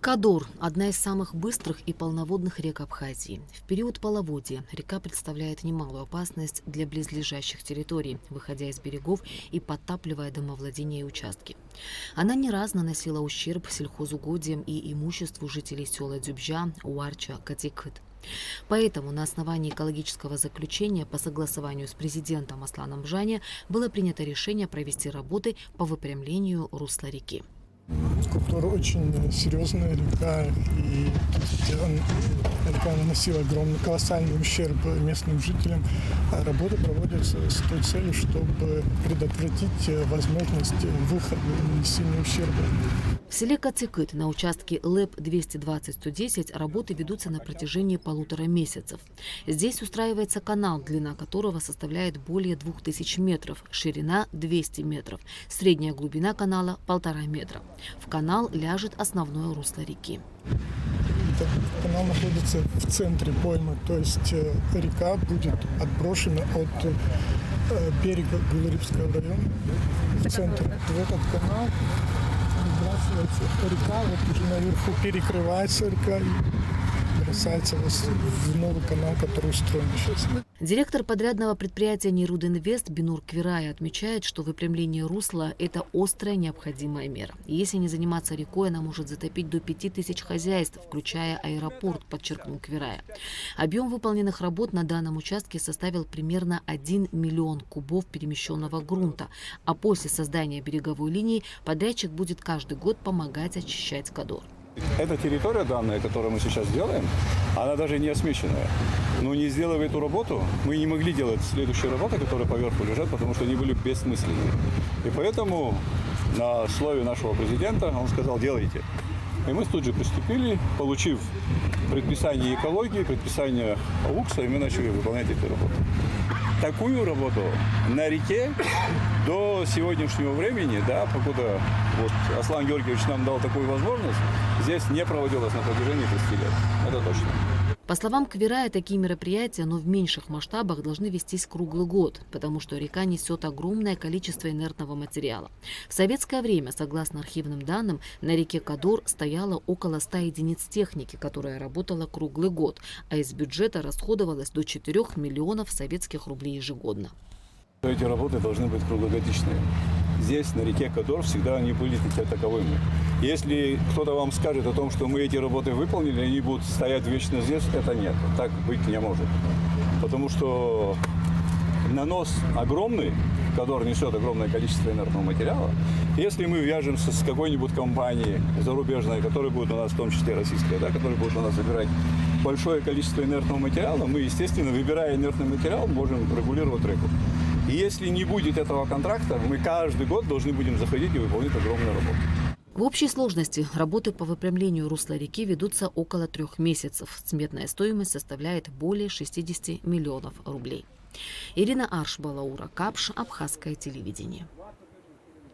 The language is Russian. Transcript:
Кадор – одна из самых быстрых и полноводных рек Абхазии. В период половодья река представляет немалую опасность для близлежащих территорий, выходя из берегов и подтапливая домовладения и участки. Она не раз наносила ущерб сельхозугодиям и имуществу жителей села Дзюбжа, Уарча, Катикыт. Поэтому на основании экологического заключения по согласованию с президентом Асланом Бжане было принято решение провести работы по выпрямлению русла реки. Кадор очень серьезная река, и река наносила огромный, колоссальный ущерб местным жителям. А работы проводятся с той целью, чтобы предотвратить возможность выхода и нанесения ущерба. В селе Катикыт на участке ЛЭП 220-110 работы ведутся на протяжении 1,5 месяцев. Здесь устраивается канал, длина которого составляет более 2000 метров, ширина 200 метров, средняя глубина канала 1,5 метра. В канал ляжет основное русло реки. Канал находится в центре поймы, то есть река будет отброшена от берега Гуларибского района в центр. В этот канал выбрасывается река, вот уже наверху перекрывается река и бросается в новый канал, который устроен сейчас. Директор подрядного предприятия Нирудинвест Бинур Квирай отмечает, что выпрямление русла – это острая необходимая мера. И если не заниматься рекой, она может затопить до 5000 хозяйств, включая аэропорт, подчеркнул Квирай. Объем выполненных работ на данном участке составил примерно 1 миллион кубов перемещенного грунта, а после создания береговой линии подрядчик будет каждый год помогать очищать Кадор. Эта территория данная, которую мы сейчас делаем, она даже не осмеченная. Но не сделав эту работу, мы не могли делать следующие работы, которые поверху лежат, потому что они были бессмысленные. И поэтому на слове нашего президента он сказал: делайте. И мы тут же приступили, получив предписание экологии, предписание УКСа, и мы начали выполнять эти работы. Такую работу на реке до сегодняшнего времени, покуда вот Аслан Георгиевич нам дал такую возможность, здесь не проводилось на протяжении 30 лет. Это точно. По словам Квирая, такие мероприятия, но в меньших масштабах, должны вестись круглый год, потому что река несет огромное количество инертного материала. В советское время, согласно архивным данным, на реке Кадор стояло около 100 единиц техники, которая работала круглый год, а из бюджета расходовалось до 4 миллионов советских рублей ежегодно. Эти работы должны быть круглогодичные. Здесь, на реке Кадор, всегда они были таковыми. Если кто-то вам скажет о том, что мы эти работы выполнили, они будут стоять вечно здесь, это нет. Так быть не может. Потому что нанос огромный, Кадор несет огромное количество инертного материала. Если мы вяжемся с какой-нибудь компанией зарубежной, которая будет у нас, в том числе российская, которая будет у нас забирать большое количество инертного материала, мы, естественно, выбирая инертный материал, можем регулировать реку. И если не будет этого контракта, мы каждый год должны будем заходить и выполнять огромную работу. В общей сложности работы по выпрямлению русла реки ведутся около 3 месяцев. Сметная стоимость составляет более 60 миллионов рублей. Ирина Арш, Балаура Капш, Абхазское телевидение.